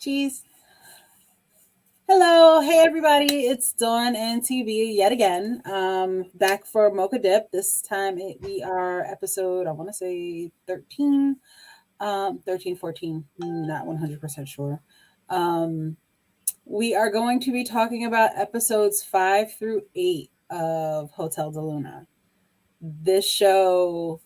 Cheese. Hello, hey everybody, it's Dawn and TV yet again. Back for Mocha Dip. This time we are episode, I want to say 13, 13, 14, not 100% sure. We are going to be talking about episodes 5 through 8 of Hotel de Luna. This show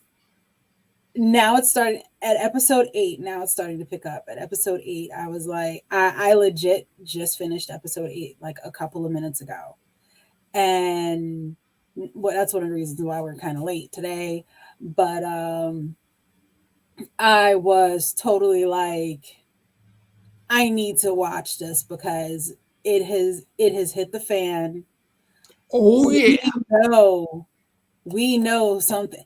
now it's starting at episode 8. Now it's starting to pick up at episode 8. I was like, I legit just finished episode 8 like a couple of minutes ago, and that's one of the reasons why we're kind of late today. But I was totally like, I need to watch this because it has hit the fan. Oh yeah, No, we know something.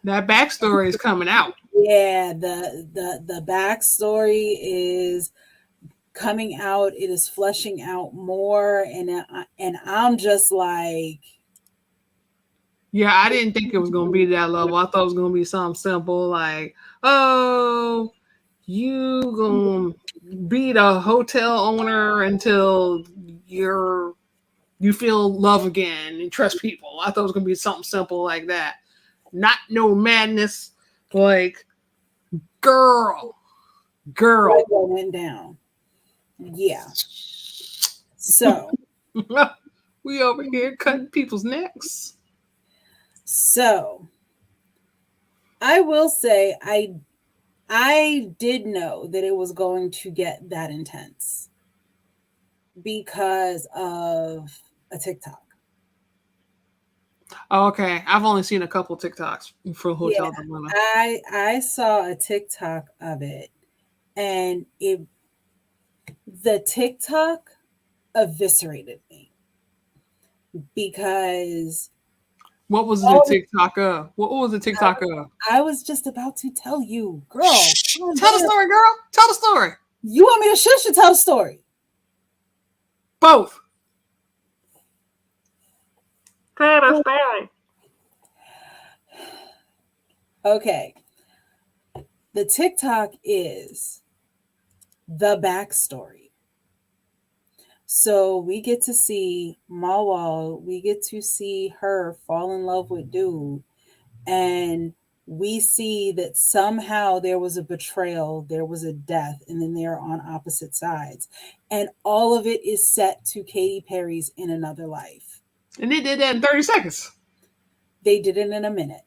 that backstory is coming out. Yeah, the backstory is coming out. It is fleshing out more, and I'm just like, Yeah, I didn't think it was gonna be that level. I thought it was gonna be something simple like, oh, you gonna be the hotel owner until you feel love again and trust people. I thought it was gonna be something simple like that. Not no madness. Like, girl. what went down. Yeah. So We over here cutting people's necks. So I will say I did know that it was going to get that intense because of a TikTok. Oh, okay, I've only seen a couple TikToks for Yeah, Hotel Dilemma. I saw a TikTok of it, and the TikTok eviscerated me because What was the all TikTok of? What was the TikTok of? I was just about to tell you, girl. Shh, tell the story, girl. Tell the story. You want me to shush or tell the story? Both. Tell the story. Okay. The TikTok is the backstory. So we get to see Mawal, we get to see her fall in love with dude, and we see that somehow there was a betrayal, there was a death, and then they're on opposite sides. And all of it is set to Katy Perry's In Another Life. And they did that in 30 seconds. They did it in a minute.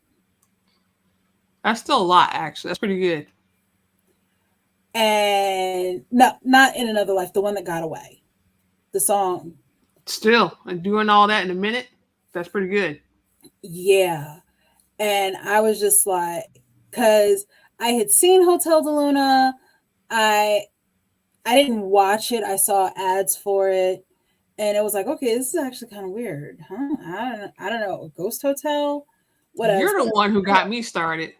That's still a lot, actually. That's pretty good. And no, not In Another Life, the one that got away. The song. Still, and doing all that in a minute, that's pretty good. Yeah. And I was just like, because I had seen Hotel de Luna. I didn't watch it. I saw ads for it, and it was like, okay, this is actually kind of weird, huh? I don't know, Ghost Hotel, whatever. You're the one who got me started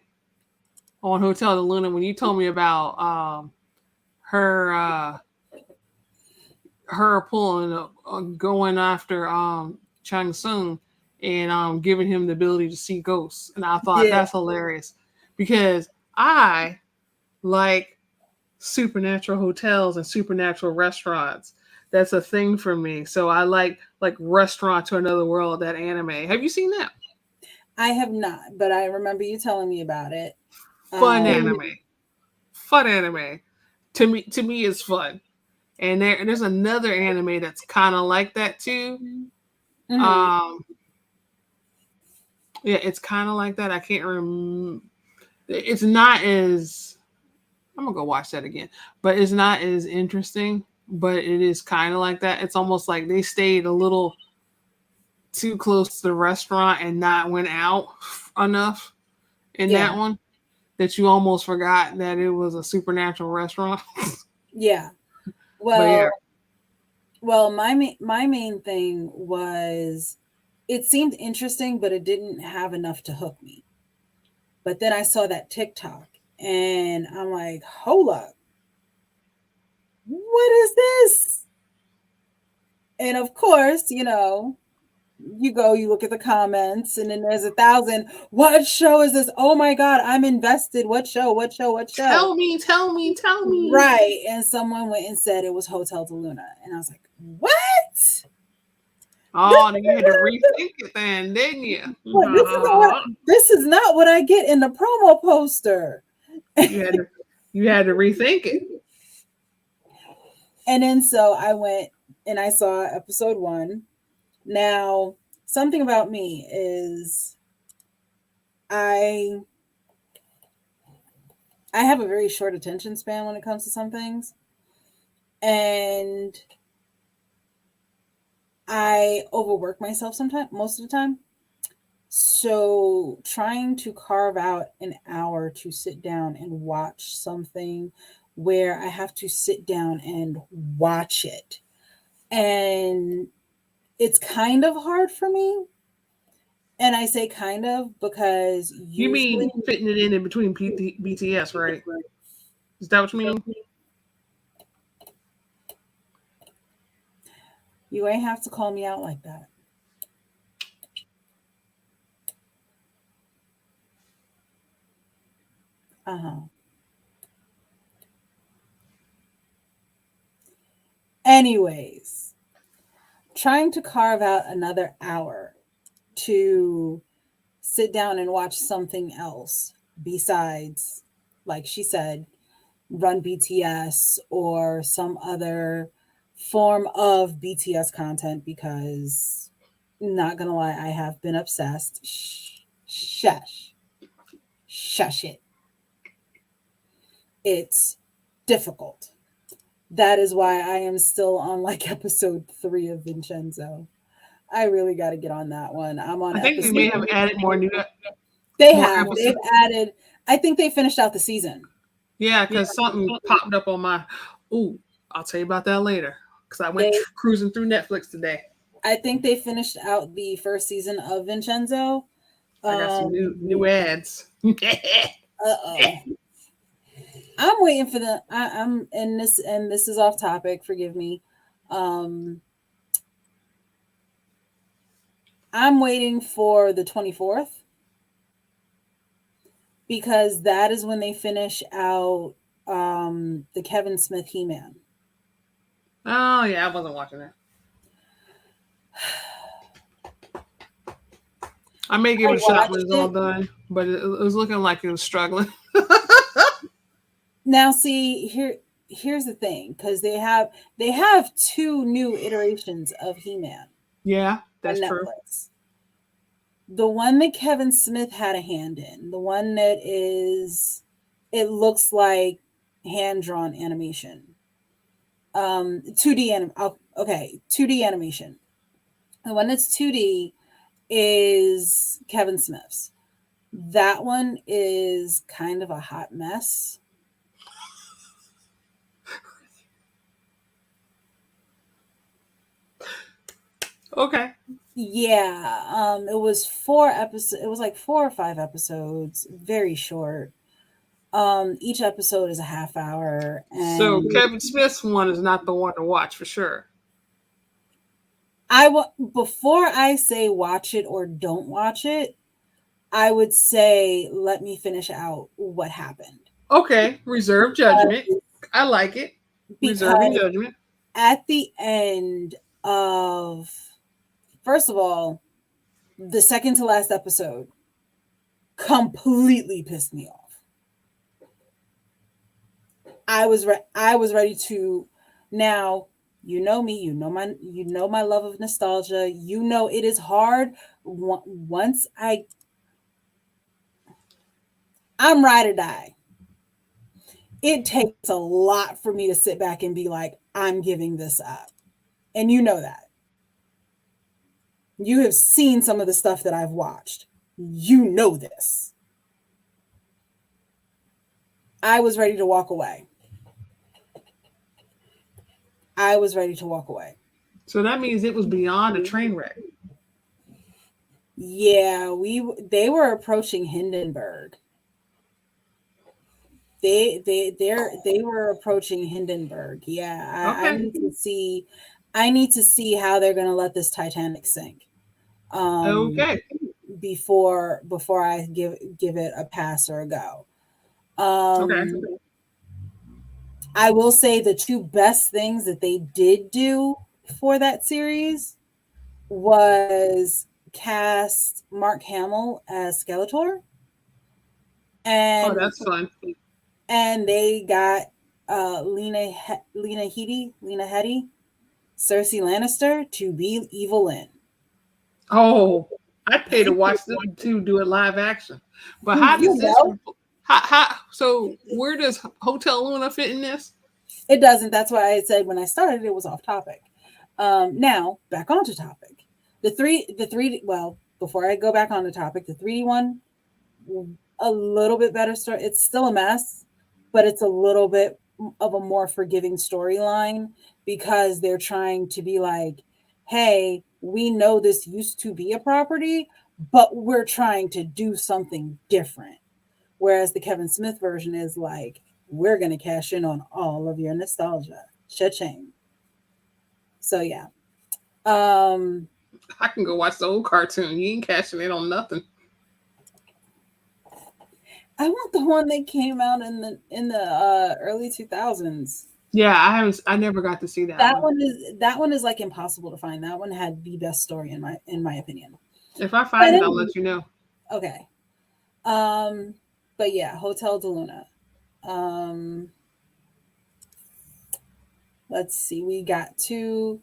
on Hotel de Luna when you told me about her her pulling going after Chang Sung and giving him the ability to see ghosts, and I thought that's hilarious because I like supernatural hotels and supernatural restaurants. That's a thing for me. So I like Restaurant to Another World, that anime. Have you seen that? I have not, but I remember you telling me about it. Fun anime. Fun anime. To me it's fun. And there's another anime that's kind of like that too. Mm-hmm. Yeah, it's kind of like that. I can't remember. It's not as. I'm gonna go watch that again, but it's not as interesting. But it is kind of like that. It's almost like they stayed a little too close to the restaurant and not went out enough in that one that you almost forgot that it was a supernatural restaurant. Yeah. Well, my main thing was it seemed interesting, but it didn't have enough to hook me. But then I saw that TikTok, and I'm like, hold up, what is this? And of course, You go, you look at the comments, and then there's 1,000. What show is this? Oh my god, I'm invested. What show? What show? What show? Tell me, tell me, tell me. Right. And someone went and said it was Hotel de Luna. And I was like, what? Oh, then you had to rethink it then, didn't you? What, this is not what I get in the promo poster. You had to rethink it. And then so I went and I saw episode 1. Now, something about me is I have a very short attention span when it comes to some things. And I overwork myself sometimes, most of the time. So trying to carve out an hour to sit down and watch something where I have to sit down and watch it. And it's kind of hard for me. And I say kind of because you mean fitting it in between BTS, right? Is that what you mean? You ain't have to call me out like that. Uh-huh. Anyways, trying to carve out another hour to sit down and watch something else besides, like she said, run BTS or some other form of BTS content, because not gonna lie, I have been obsessed. Shush it. It's difficult. That is why I am still on like episode 3 of Vincenzo. I really got to get on that one. I'm on. I think they may have added more new. They have. They've added. I think they finished out the season. Yeah, because something popped up on my. Ooh, I'll tell you about that later. Because I went cruising through Netflix today. I think they finished out the first season of Vincenzo. I got some new ads. Uh-oh. I'm waiting for the. I'm in this, and this is off topic. Forgive me. I'm waiting for the 24th, because that is when they finish out the Kevin Smith He-Man. Oh yeah, I wasn't watching that. I may give it a shot when it's all done, but it was looking like it was struggling. Now, see, here's the thing, because they have 2 new iterations of He-Man. Yeah, that's true. The one that Kevin Smith had a hand in, the one that it looks like hand-drawn animation. 2D 2D animation. The one that's 2D is Kevin Smith's. That one is kind of a hot mess. Okay. Yeah, it was 4 episodes. It was like 4 or 5 episodes, very short. Each episode is a half hour. And so Kevin Smith's one is not the one to watch for sure. Before I say watch it or don't watch it, I would say let me finish out what happened. Okay, reserve judgment. I like it. Reserving judgment. At the end of, first of all, the second to last episode completely pissed me off. I was ready to. Now, you know me, you know my love of nostalgia. You know it is hard once I'm ride or die. It takes a lot for me to sit back and be like, I'm giving this up. And you know that. You have seen some of the stuff that I've watched. You know this. I was ready to walk away. So that means it was beyond a train wreck. Yeah, they were approaching Hindenburg. They were approaching Hindenburg. Yeah, Okay. I need to see how they're going to let this Titanic sink. um, Okay. before I give it a pass or a go. Okay. I will say the two best things that they did do for that series was cast Mark Hamill as Skeletor, Oh, and that's fun. they got Lena Headey, Cersei Lannister to be Evelyn. Oh, I'd pay to watch them two do it live action. But how You does this? know, So where does Hotel Luna fit in this? it doesn't. That's why I said when I started it was off topic. Now back onto topic. The three. Well, before I go back on the topic, the 3D one, a little bit better story. It's still a mess, but it's a little bit of a more forgiving storyline because they're trying to be like, hey, we know this used to be a property, but we're trying to do something different. Whereas the Kevin Smith version is like, we're going to cash in on all of your nostalgia. Cha-ching. So, yeah. Um, I can go watch the old cartoon. You ain't cashing in on nothing. I want the one that came out in the early 2000s. Yeah, I haven't. I never got to see that one. That one is like impossible to find. That one had the best story in my opinion. If I But find it, I'll let you know. okay. Um, but yeah, Hotel de Luna. Um, let's see. We got two.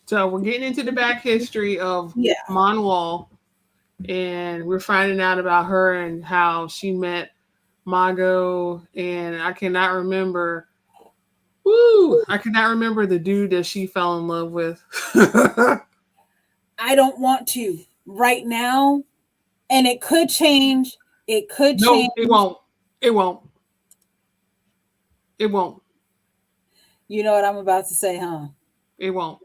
So we're getting into the back history of Yeah. Monwall, and we're finding out about her and how she met Mago, and I cannot remember. Woo! I cannot remember the dude that she fell in love with. I don't want to right now, and it could change. It could No, change. it won't. It won't. It won't. You know what I'm about to say, huh? It won't.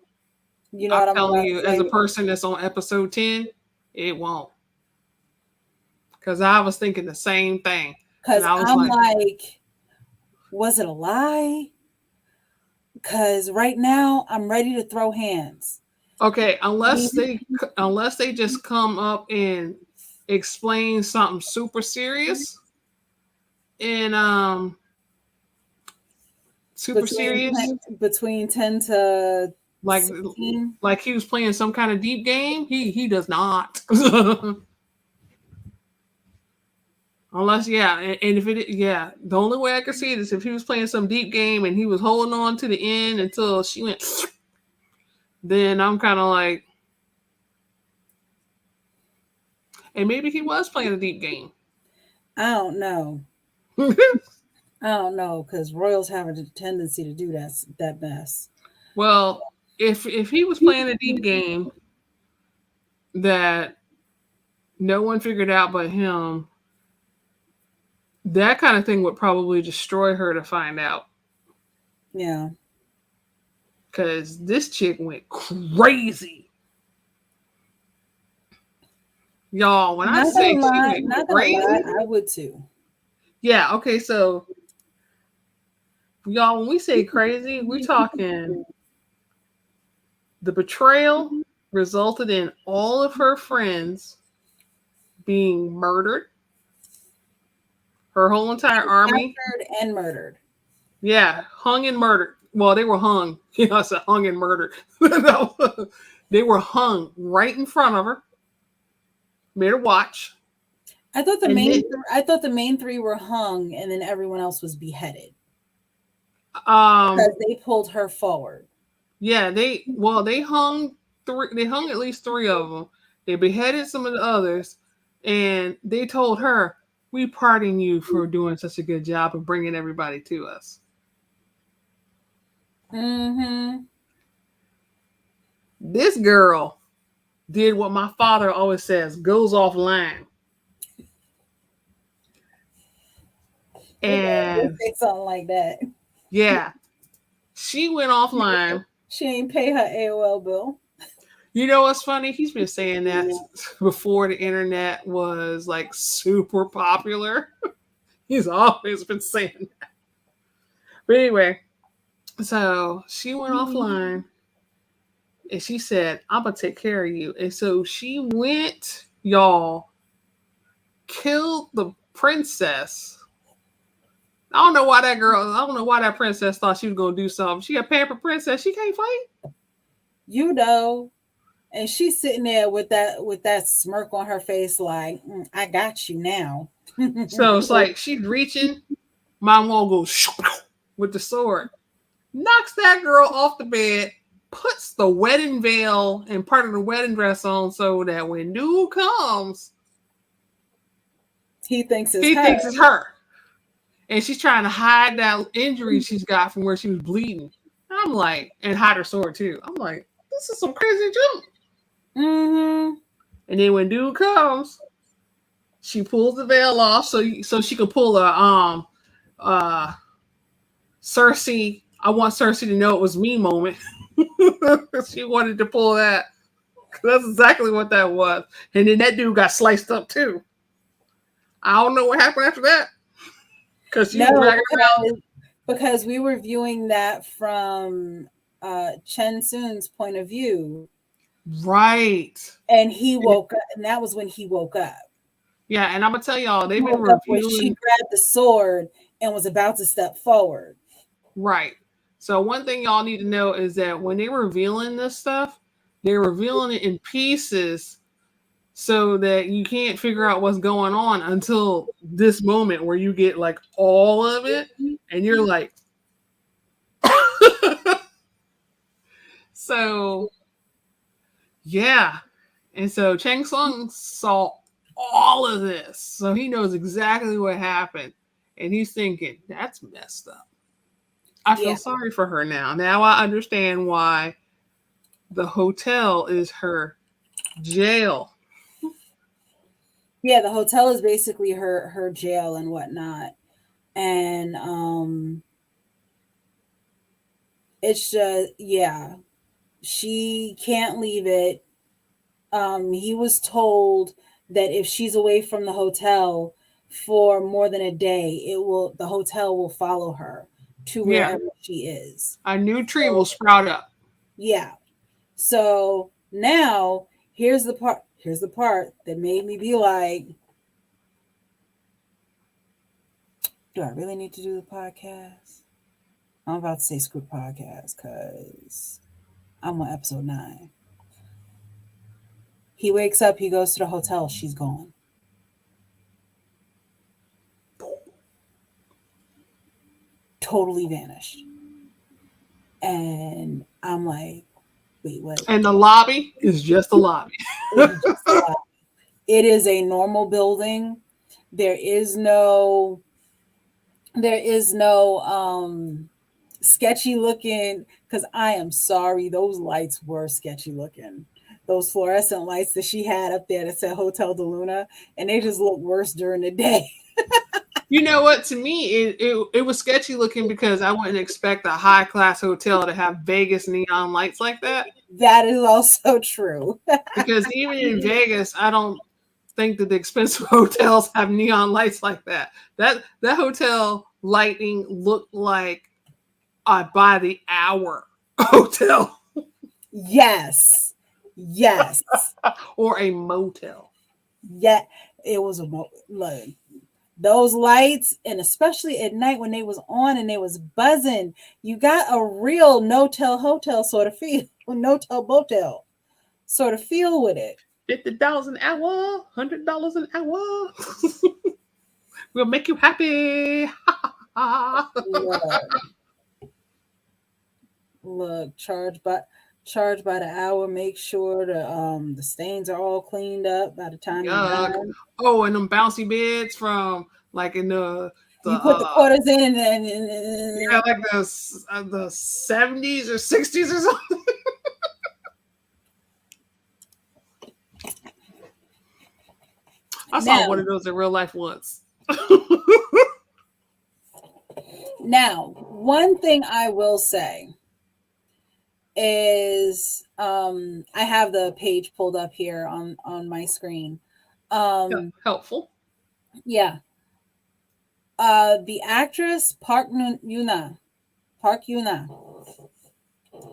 You know I'm what I'm telling about you, to as say? a person that's on episode 10, it won't. Because I was thinking the same thing. And Because I was I'm like, like, was it a lie? Because right now I'm ready to throw hands. okay, unless they just come up and explain something super serious and super serious, Between 10 to like 16. like he was playing some kind of deep game, he does not. Unless, yeah, and if it, yeah, the only way I could see it is if he was playing some deep game and he was holding on to the end until she went, then I'm kind of like, and maybe he was playing a deep game. I don't know. I don't know because royals have a tendency to do that mess. Well, if he was playing a deep game that no one figured out but him, that kind of thing would probably destroy her to find out. Yeah. Because this chick went crazy. Y'all, when I Not gonna say she lie, went not gonna lie, crazy, I would too. yeah, okay, so y'all, when we say crazy, we talking the betrayal resulted in all of her friends being murdered, her whole entire army. Captured and murdered. Yeah, hung and murdered. Well, they were hung. I said hung and murdered. They were hung right in front of her. Made her watch. And then, I thought the main three were hung and then everyone else was beheaded um, because they pulled her forward. yeah, they hung three. They hung at least three of them. They beheaded some of the others, and they told her, "We pardon you for doing such a good job of bringing everybody to us." Mm-hmm. This girl did what my father always says: goes offline. They And say something like that. yeah, she went offline. She ain't pay her AOL bill. You know what's funny? He's been saying that before the internet was like super popular. He's always been saying that. But anyway, so she went offline And she said, I'm gonna take care of you. And so she went, y'all, killed the princess. I don't know why that girl, I don't know why that princess thought she was gonna do something. She a pampered princess, she can't fight. You know, and she's sitting there with that smirk on her face, like, I got you now. So it's like she's reaching, my mom goes with the sword, knocks that girl off the bed, puts the wedding veil and part of the wedding dress on so that when dude comes, He thinks it's he her. thinks it's her. And she's trying to hide that injury she's got from where she was bleeding. I'm like, and hide her sword too. I'm like, this is some crazy junk. Mm-hmm. And then when dude comes, she pulls the veil off so she can pull a uh Cersei. I want Cersei to know it was me moment. She wanted to pull that. That's exactly what that was. And then that dude got sliced up too. I don't know what happened after that. Because she was No, dragging around. because we were viewing that from Chen Sun's point of view, Right. and he woke up, and that was when he woke up. Yeah, and I'm gonna tell y'all, He they've been woke up when she reviewing. grabbed the sword and was about to step forward. Right. So one thing y'all need to know is that when they're revealing this stuff, they're revealing it in pieces so that you can't figure out what's going on until this moment where you get like all of it and you're like so yeah. And so Chang Sung saw all of this. So he knows exactly what happened. And he's thinking, that's messed up. I feel Yeah, sorry for her now. Now I understand why the hotel is her jail. yeah. The hotel is basically her jail and whatnot, and it's just yeah. She can't leave it. He was told that if she's away from the hotel for more than a day, the hotel will follow her to Yeah. wherever she is. A new tree will So sprout up. yeah. So now here's the part that made me be like, do I really need to do the podcast? I'm about to say screw podcast because I'm on episode 9. He wakes up, he goes to the hotel, she's gone. Totally vanished. And I'm like, wait, what? And the lobby is just a lobby. It's just a lot. It is a normal building. There is no sketchy looking, because I am sorry, those lights were sketchy looking. Those fluorescent lights that she had up there that said Hotel de Luna, and they just look worse during the day. You know what? To me, it was sketchy looking because I wouldn't expect a high class hotel to have Vegas neon lights like that. That is also true. Because even in Vegas, I don't think that the expensive hotels have neon lights like that. That hotel lighting looked like a by the hour hotel Yes. Yes. or a motel. Yeah. It was look, those lights, and especially at night when they was on and they was buzzing, you got a real no-tell hotel sort of feel, no-tell motel sort of feel with it. $50 an hour, $100 an hour. We'll make you happy. Look, look, charge by the hour. Make sure the stains are all cleaned up by the time you're Yuck. done. Oh, and them bouncy beds from like in the You put the quarters in yeah, like the 70s or 60s or something. I saw now, one of those in real life once. now, one thing I will say is I have the page pulled up here on my screen. Helpful. Yeah. The actress Park Yuna,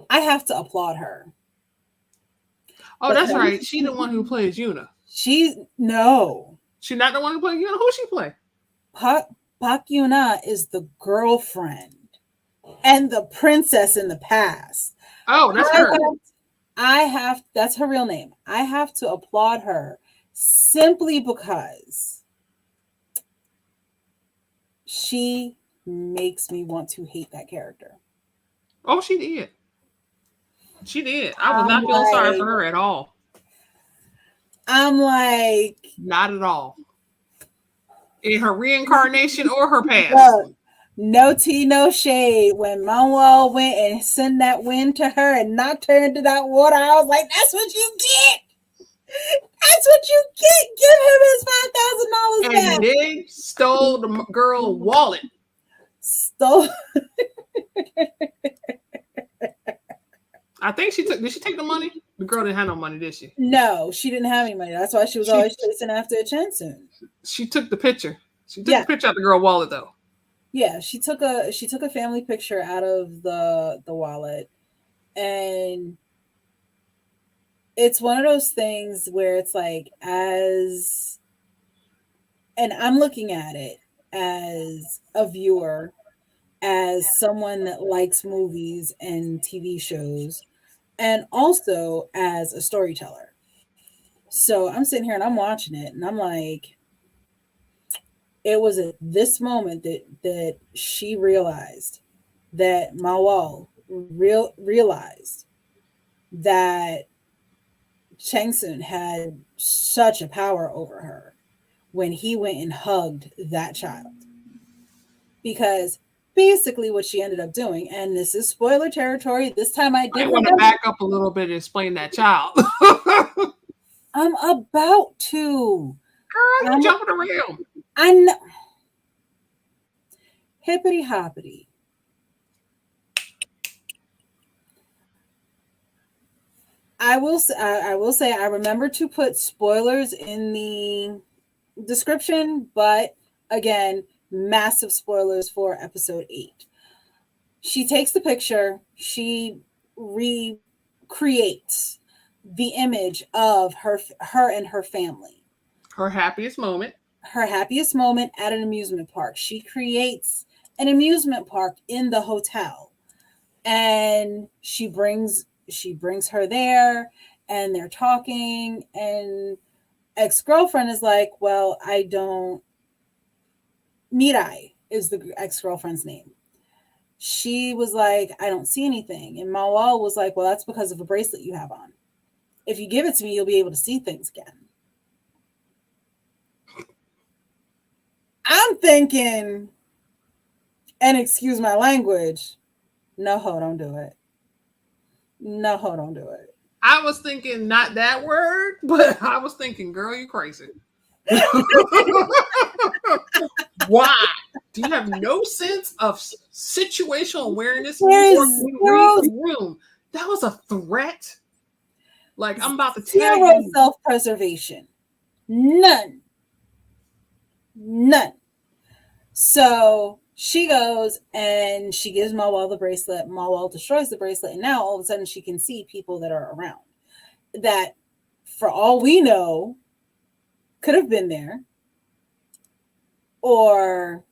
I have to applaud her. Oh, that's right. She the one who plays Yuna. No. She not the one who plays Yuna. Who she play? Pak Yuna is the girlfriend and the princess in the past. Oh, that's her. That's her real name. I have to applaud her simply because she makes me want to hate that character. Oh, she did. She did. I was not feeling sorry for her at all. I'm like, not at all. In her reincarnation or her past. Look, no tea, no shade. When Manuel went and sent that wind to her and knocked her into that water, I was like, that's what you get. That's what you get. Give him his $5,000 back. And they stole the girl wallet. Stole. I think did she take the money? The girl didn't have no money, did she? No, she didn't have any money. That's why she was always chasing after a Chensun. She took the picture. She took the picture out the girl wallet though. Yeah, she took a family picture out of the wallet. And it's one of those things where it's like, and I'm looking at it as a viewer, as someone that likes movies and TV shows, and also as a storyteller. So I'm sitting here and I'm watching it and I'm like, it was at this moment that she realized, that Mawal realized that Changsun had such a power over her when he went and hugged that child. Because basically what she ended up doing, and this is spoiler territory, this time I want to back up a little bit and explain that child. I'm about to. Girl, you jumping around. I know. Hippity hoppity. I will say I remember to put spoilers in the description, but again, massive spoilers for episode 8. She takes the picture, she recreates the image of her and her family. Her happiest moment. Her happiest moment at an amusement park. She creates an amusement park in the hotel. And she brings her there and they're talking, and ex-girlfriend is like, well, I don't. Mirai is the ex-girlfriend's name. She was like, I don't see anything. And Mawal was like, well, that's because of a bracelet you have on. If you give it to me, you'll be able to see things again. I'm thinking, and excuse my language, no, don't do it. No, don't do it. I was thinking not that word, but I was thinking, girl, you crazy. Why? Do you have no sense of situational awareness? Room. That was a threat. Like, I'm about to tell you. Self-preservation. None. So she goes and she gives Mawal the bracelet. Mawal destroys the bracelet, and now all of a sudden she can see people that are around. That, for all we know, could have been there, or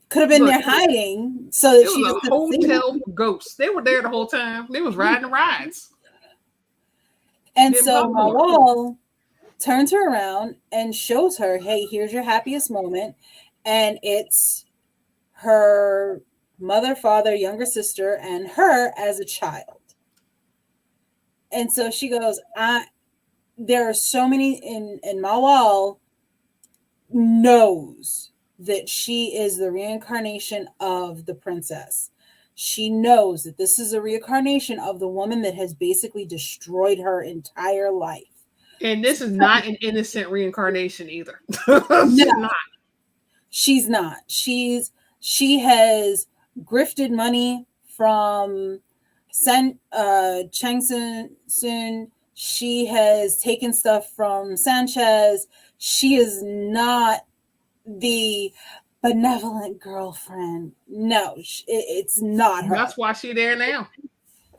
could have been there hiding, so that she was a hotel for ghosts. They were there the whole time. They was riding the rides. And so Mawal turns her around and shows her, hey, here's your happiest moment. And it's her mother, father, younger sister, and her as a child. And so she goes, there are so many, and Mawal knows that she is the reincarnation of the princess. She knows that this is a reincarnation of the woman that has basically destroyed her entire life. And this is not an innocent reincarnation either. She's not. She has grifted money from Changsun. She has taken stuff from Sanchez. She is not the benevolent girlfriend. No, it's not her. That's why she's there now.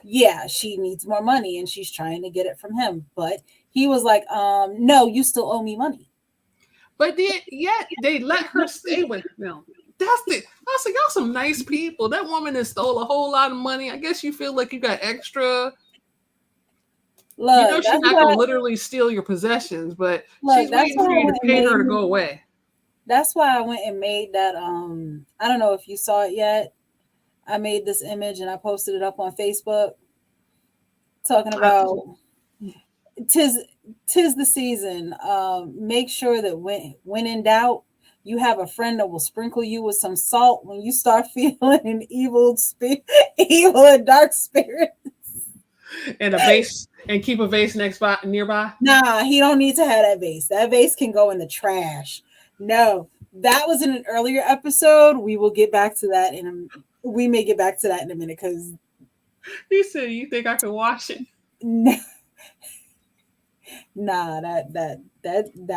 yeah, she needs more money and she's trying to get it from him. But he was like, no, you still owe me money. But then, yet they let her stay with them. That's the. I was like, y'all some nice people. That woman that stole a whole lot of money. I guess you feel like you got extra. You know Look, she's not gonna literally steal your possessions, but she's that's waiting why for I you to went and pay made her to go away. that's why I went and made that I don't know if you saw it yet. I made this image and I posted it up on Facebook talking I, about tis tis the season. Make sure that when in doubt, you have a friend that will sprinkle you with some salt when you start feeling an evil and dark spirit. and a vase, and keep a vase nearby. Nah, he don't need to have that vase. That vase can go in the trash. No, that was in an earlier episode. We will get back to that we may get back to that in a minute because He said, "You think I can wash it?" nah, that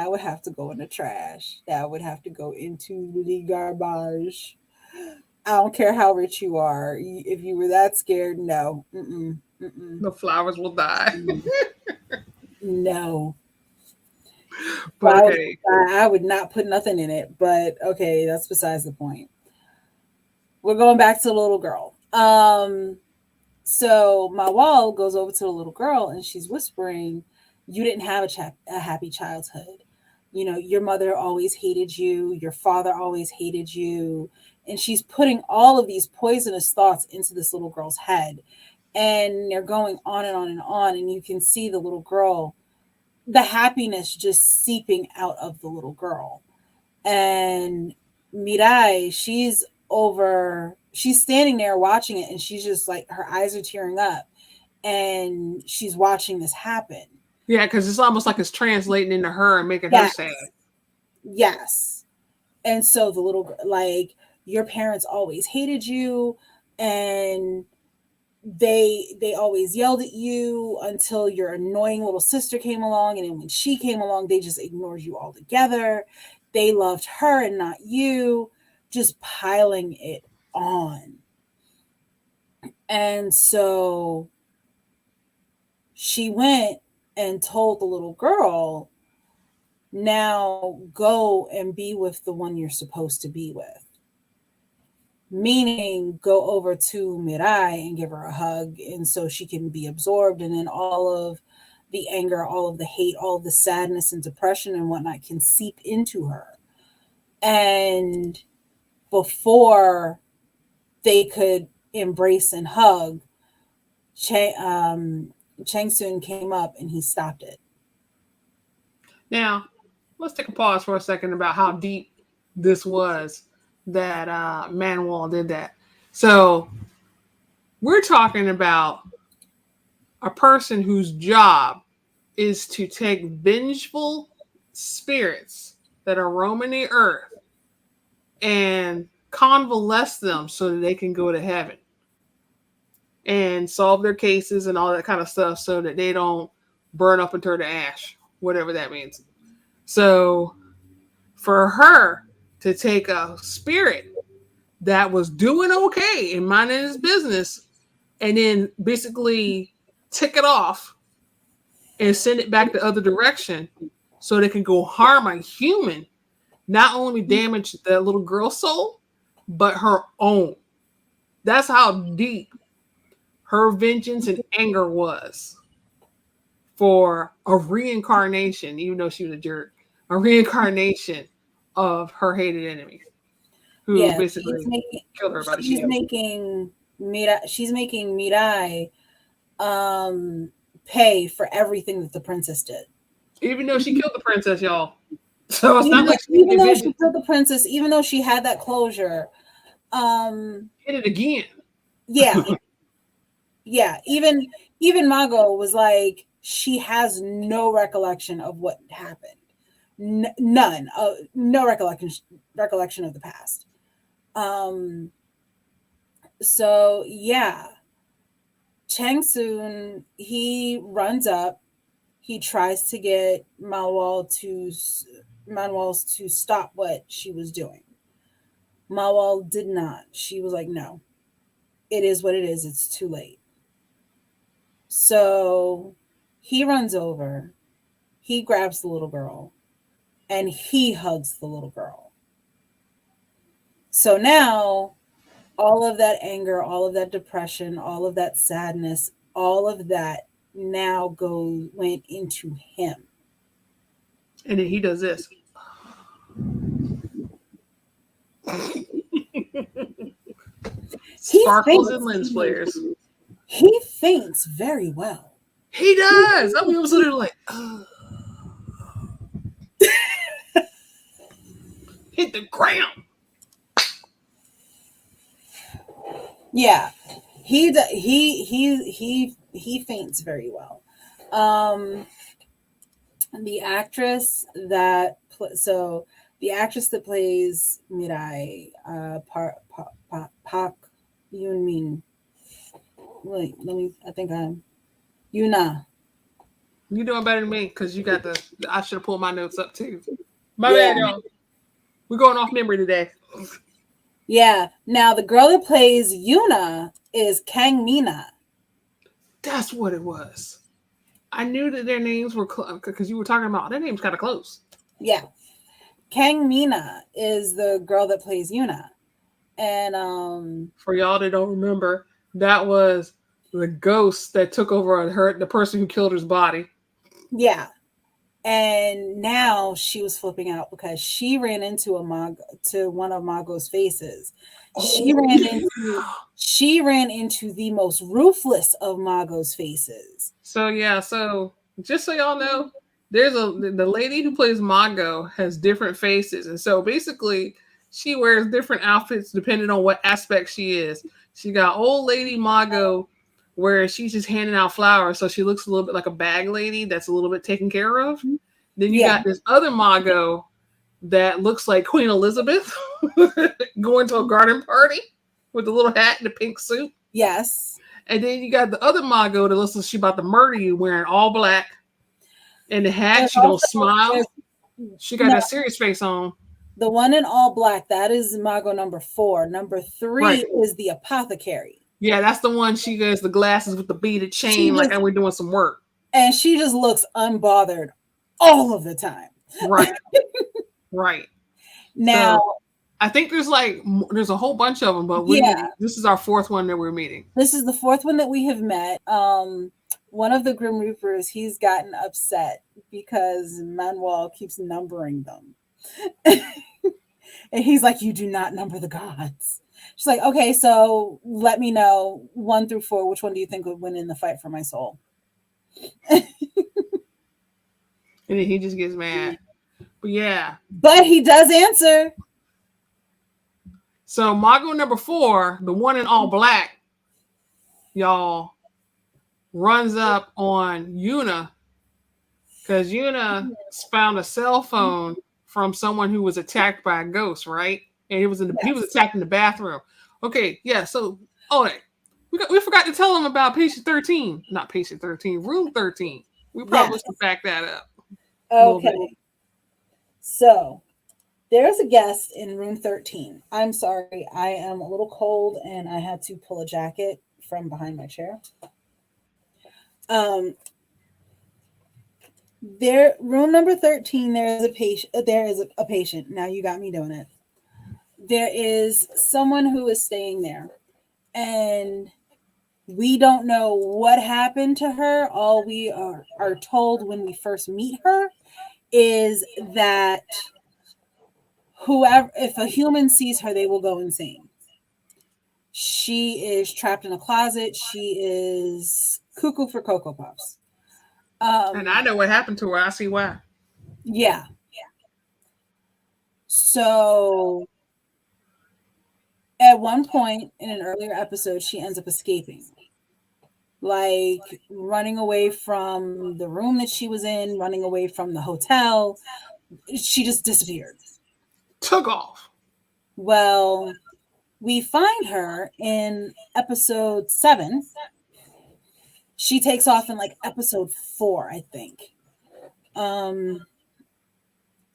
would have to go in the trash. That would have to go into the garbage. I don't care how rich you are. If you were that scared, no. Mm-mm, mm-mm, The flowers will die. mm. No. But okay, I would not put nothing in it. But okay, that's besides the point. We're going back to the little girl. So my wall goes over to the little girl and she's whispering, "You didn't have a happy childhood. You know, your mother always hated you. Your father always hated you." And she's putting all of these poisonous thoughts into this little girl's head. And they're going on and on and on. And you can see the little girl, the happiness just seeping out of the little girl. And Mirai, she's standing there watching it and she's just like her eyes are tearing up and she's watching this happen. yeah, because it's almost like it's translating into her and making her Yes. sad. Yes. And so the little like your parents always hated you and they always yelled at you until your annoying little sister came along, and then when she came along they just ignored you altogether. They loved her and not you, just piling it on. And so she went and told the little girl, now go and be with the one you're supposed to be with. Meaning, go over to Mirai and give her a hug, and so she can be absorbed, and then all of the anger, all of the hate, all of the sadness and depression and whatnot can seep into her. And before they could embrace and hug, Chang Soon came up and he stopped it. Now, let's take a pause for a second about how deep this was that Manuel did that. So we're talking about a person whose job is to take vengeful spirits that are roaming the earth and convalesce them so that they can go to heaven and solve their cases and all that kind of stuff so that they don't burn up and turn to ash, whatever that means. So for her to take a spirit that was doing okay and minding his business and then basically tick it off and send it back the other direction so they can go harm a human, not only damage the little girl's soul, but her own. That's how deep her vengeance and anger was for a reincarnation, even though she was a jerk, a reincarnation of her hated enemy who Yeah, basically killed her by the she's shield. making Mirai pay for everything that the princess did. Even though she killed the princess, y'all. So it's Even not though, like she even didn't though get she killed the princess, even though she had that closure, hit it again. yeah, yeah. Even Mago was like, she has no recollection of what happened. None. No recollection of the past. Um. So yeah, Chang Soon, he runs up. He tries to get Manuel to stop what she was doing. Mawal did not. She was like, "No, it is what it is. It's too late." So he runs over, he grabs the little girl, and he hugs the little girl. So now all of that anger, all of that depression, all of that sadness, all of that now went into him. And then he does this. He Sparkles and thinks lens flares. he thinks very well. He does. I mean, it was literally like, hit the ground. Yeah, he faints very well. Um, the actress that the actress that plays Mirai, Park Yoon Min. Wait, let me. I think I'm Yuna. You doing better than me because you got the. I should have pulled my notes up too. My Yeah, bad, y'all. We're going off memory today. yeah. Now the girl that plays Yuna is Kang Mina. That's what it was. I knew that their names were because you were talking about their names kind of close. Yeah, Kang Mina is the girl that plays Yuna, and For y'all that don't remember, that was the ghost that took over on her, the person who killed his body. yeah. And now she was flipping out because she ran into one of Mago's faces. She Oh, ran yeah. into the most ruthless of Mago's faces. So just so y'all know, there's the lady who plays Mago has different faces, and so basically she wears different outfits depending on what aspect she is. She got old lady Mago, where she's just handing out flowers, so she looks a little bit like a bag lady that's a little bit taken care of. Then you Yeah. got this other Mago that looks like Queen Elizabeth going to a garden party with a little hat and a pink suit. Yes. And then you got the other Mago that looks like she about to murder you wearing all black and the hat. There's She don't also smile. there's She got no that serious face on. the one in all black. That is Mago number 4. Number 3 Right. is the apothecary. Yeah, that's the one she has the glasses with the beaded She chain, like just and we're doing some work. she just looks unbothered all of the time. Right. Right. Now, So I think there's a whole bunch of them, but yeah, this is our fourth one that we're meeting. this is the 4th one that we have met. One of the Grim Reapers, he's gotten upset because Manuel keeps numbering them. And he's like, "You do not number the gods." She's like, "Okay, so let me know 1 through 4. Which one do you think would win in the fight for my soul?" And then he just gets mad. But yeah. But he does answer. So Mago number 4, the one in all black, y'all, runs up on Yuna because Yuna found a cell phone from someone who was attacked by a ghost, right? And he was attacked in the bathroom. Okay, yeah. So, we forgot to tell him about patient 13, not patient 13, room 13. We probably should back that up a little bit. Okay. So there's a guest in room 13. I'm sorry, I am a little cold and I had to pull a jacket from behind my chair. There, room number 13, there is a patient. There is a patient. Now you got me doing it. There is someone who is staying there, and we don't know what happened to her. All we are told when we first meet her is that if a human sees her, they will go insane. She is trapped in a closet. She is cuckoo for Cocoa Puffs. And I know what happened to her. I see why. Yeah. So at one point in an earlier episode, she ends up escaping, like running away from the room that she was in, running away from the hotel. She just disappeared. Took off. Well, we find her in episode 7. She takes off in like episode 4, I think.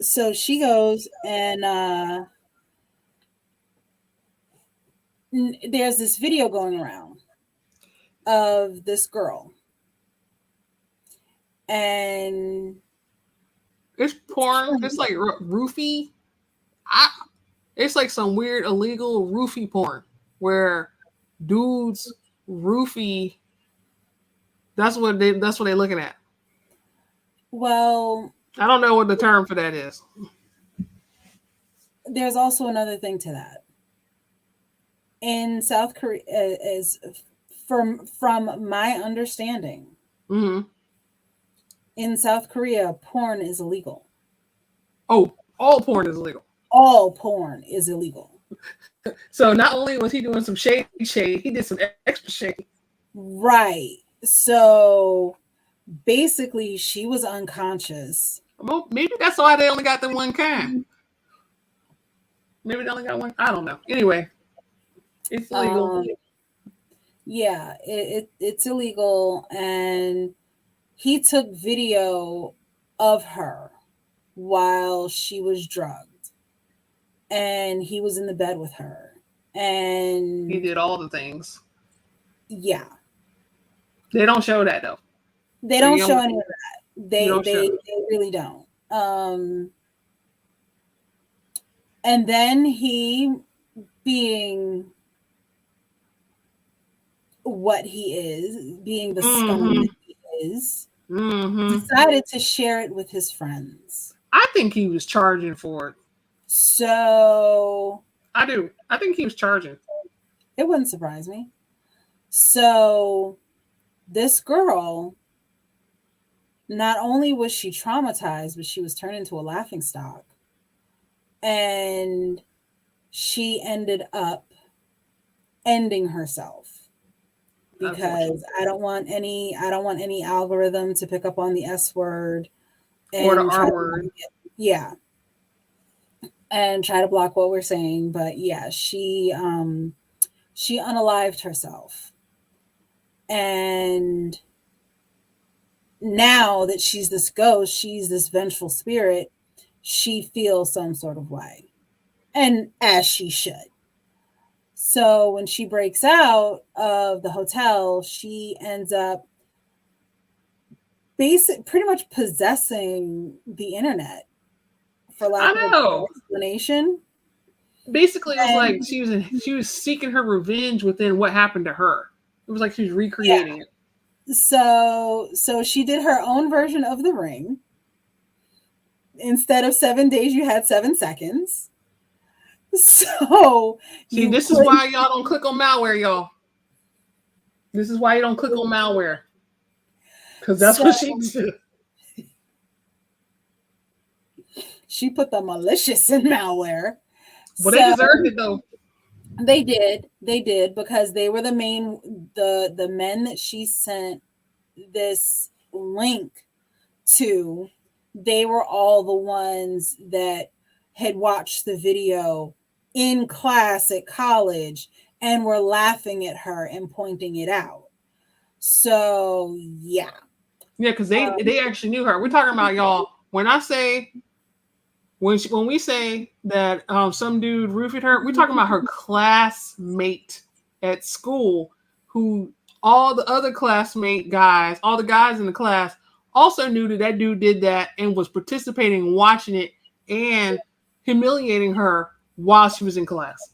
So she goes and there's this video going around of this girl, And It's porn. It's like roofie. It's like some weird illegal roofie porn where dudes roofie. That's what they're looking at. well, I don't know what the term for that is. there's also another thing to that. In South Korea, is from my understanding, Mm-hmm. in South Korea, porn is illegal. Oh, all porn is illegal. All porn is illegal. So not only was he doing some shady, he did some extra shady. Right. So basically, she was unconscious. Well, maybe that's why they only got the one kind. Maybe they only got one. I don't know. Anyway, it's illegal. Yeah, it's illegal, and he took video of her while she was drugged, and he was in the bed with her, and He did all the things. yeah, They don't show that though. they don't show any of that. They really don't. And then he, being what he is, being the scum that he is, decided to share it with his friends. I think he was charging for it. So I do. I think he was charging. it wouldn't surprise me. So this girl, not only was she traumatized, but she was turned into a laughingstock. And she ended up ending herself because I don't want any algorithm to pick up on the S word or the R word. Yeah. And try to block what we're saying. But yeah, she unalived herself. And now that she's this ghost, she's this vengeful spirit, she feels some sort of way. And as she should. So when she breaks out of the hotel, she ends up pretty much possessing the internet, for lack of an explanation. Basically, it was like she was seeking her revenge within what happened to her. It was like she was recreating it. So she did her own version of the ring. Instead of 7 days, you had 7 seconds. So see, this is why y'all don't click on malware, y'all. This is why you don't click on malware. Because that's what she did. She put the malicious in malware. Well, they deserved it though. They did because they were the men that she sent this link to. They were all the ones that had watched the video in class at college and were laughing at her and pointing it out. So yeah, because they actually knew her. We're talking about, y'all, when I say when we say that some dude roofied her, we're talking about her classmate at school, who all the other classmate guys, all the guys in the class also knew that dude did that and was participating, watching it, and humiliating her while she was in class.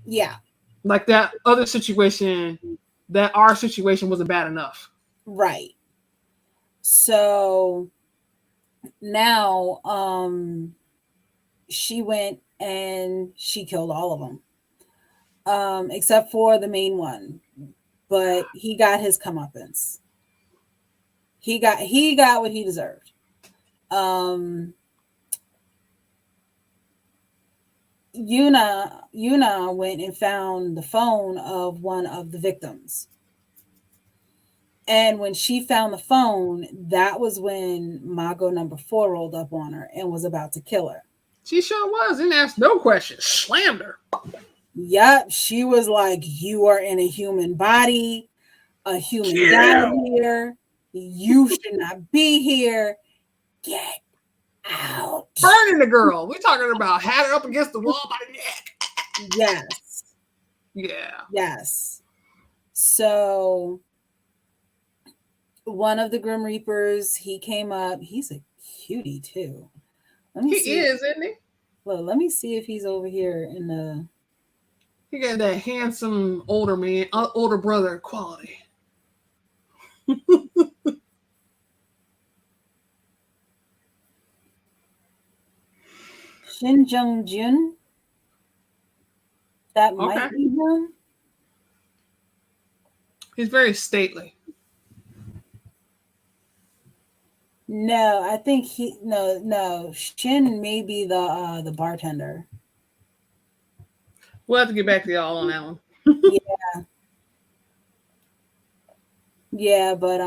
Yeah. Like that other situation, that our situation wasn't bad enough. Right. So now she went and she killed all of them. Except for the main one. But he got his comeuppance. He got what he deserved. Yuna went and found the phone of one of the victims. And when she found the phone, that was when Mago number 4 rolled up on her and was about to kill her. She sure was. Didn't ask no questions. Slammed her. Yep. She was like, you are in a human body. A human died here. You should not be here. Get out. Burning the girl. We're talking about had her up against the wall by the neck. Yes. Yeah. Yes. So one of the Grim Reapers, he came up. He's a cutie too. Let me He see. is, isn't he? Well, let me see if he's over here in the. He got that handsome older man, older brother quality. Shin Jung Jun. That Okay. might be him. He's very stately. No, I think no. Shin may be the bartender. We'll have to get back to y'all on that one. Yeah, yeah, but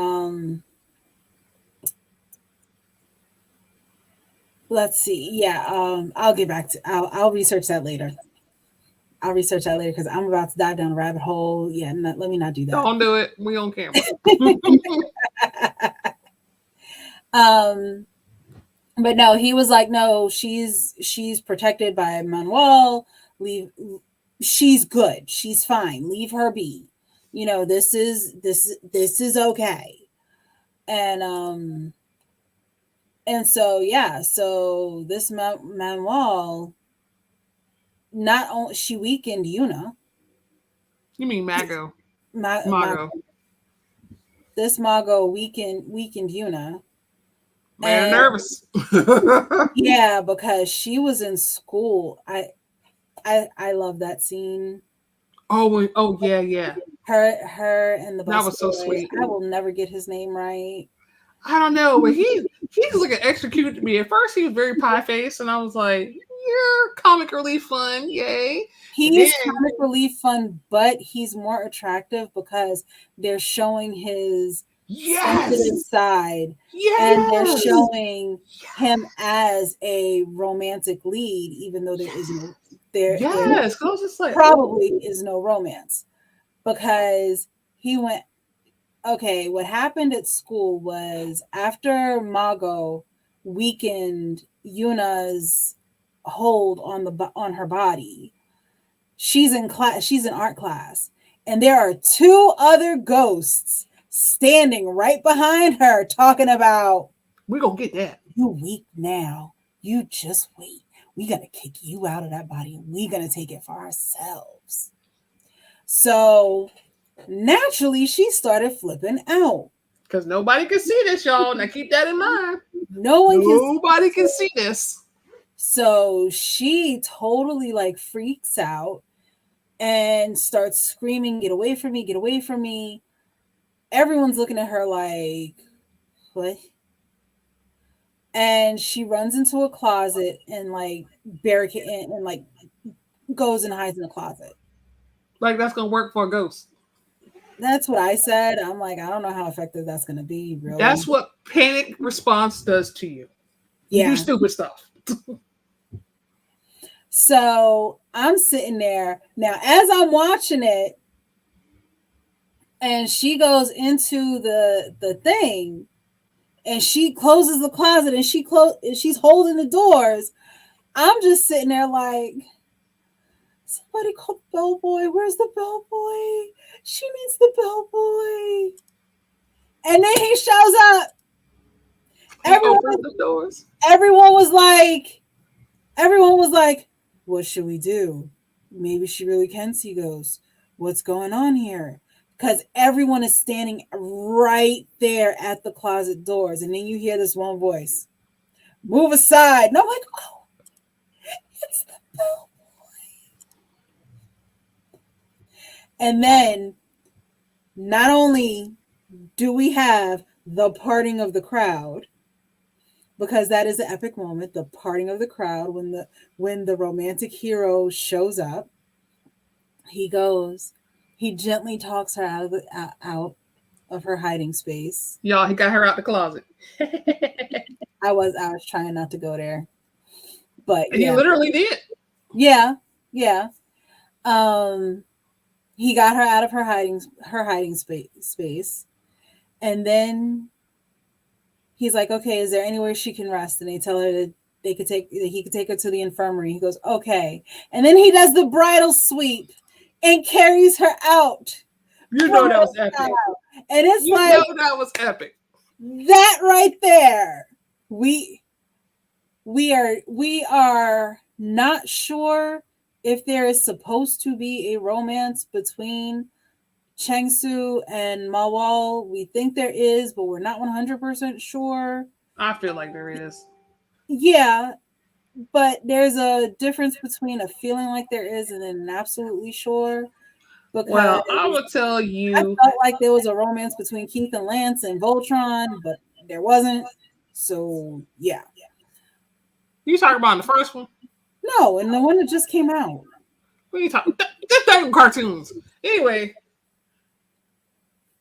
let's see. Yeah, I'll get back to. I'll research that later. I'll research that later because I'm about to dive down a rabbit hole. Yeah, let me not do that. Don't do it. We on camera. um, but no, he was like, no, she's protected by Manuel. Leave. She's good. She's fine. Leave her be. You know, this is okay. And and so yeah, so this Manuel, not only she weakened Yuna. You mean Mago? Ma, Mago. this Mago weakened Yuna. Made her And nervous. yeah, because she was in school. I love that scene. Oh yeah, yeah. Her and the That bus was so boy. sweet. I will never get his name right. I don't know, but he's like an extra cute to me. At first, he was very pie face, and I was like, "You're comic relief fun, yay!" He's Then comic relief fun, but he's more attractive because they're showing his sensitive yes, side, and they're yes, showing him as a romantic lead, even though there is no there yes. 'Cause I was just like, probably oh, is no romance because he went. Okay, what happened at school was after Mago weakened Yuna's hold on her body. She's in class. She's in art class, and there are two other ghosts standing right behind her, talking about, we gonna get that. "You weak now. You just wait. We gonna kick you out of that body. We gonna take it for ourselves." So naturally, she started flipping out. Because nobody can see this, y'all. Now keep that in mind. No one can. Nobody can see this. So she totally like freaks out and starts screaming, "Get away from me! Get away from me!" Everyone's looking at her like, "What?" And she runs into a closet and like barricade and like goes and hides in the closet. Like that's gonna work for a ghost. That's what I said. I'm like, I don't know how effective that's going to be, really. That's what panic response does to you. You do Yeah. stupid stuff. So I'm sitting there now as I'm watching it, and she goes into the thing, and she closes the closet, and she's holding the doors. I'm just sitting there like, somebody call the bellboy. Where's the bellboy? She needs the bellboy. And then he shows up. Open the doors. Everyone was like, what should we do? Maybe she really can see ghosts. What's going on here? Because everyone is standing right there at the closet doors. And then you hear this one voice, "Move aside." And I'm like, oh, it's the bellboy. And then not only do we have the parting of the crowd, because that is an epic moment, the parting of the crowd when the romantic hero shows up. He gently talks her out of her hiding space. Y'all, he got her out the closet. I was trying not to go there, but He yeah, literally did. yeah. He got her out of her hiding space, and then he's like, "Okay, is there anywhere she can rest?" And they tell her that he could take her to the infirmary. He goes, "Okay," and then he does the bridal sweep and carries her out. You know that was epic. And it's You like know that was epic. that right there. We we are not sure if there is supposed to be a romance between Changsu and Mawal. We think there is, but we're not 100% sure. I feel like there is. Yeah, but there's a difference between a feeling like there is and then absolutely sure, because Well, I will tell I you. felt like there was a romance between Keith and Lance and Voltron, but there wasn't. So yeah. You talking about in the first one? No, and the one that just came out. What are you talking? Just them cartoons. Anyway,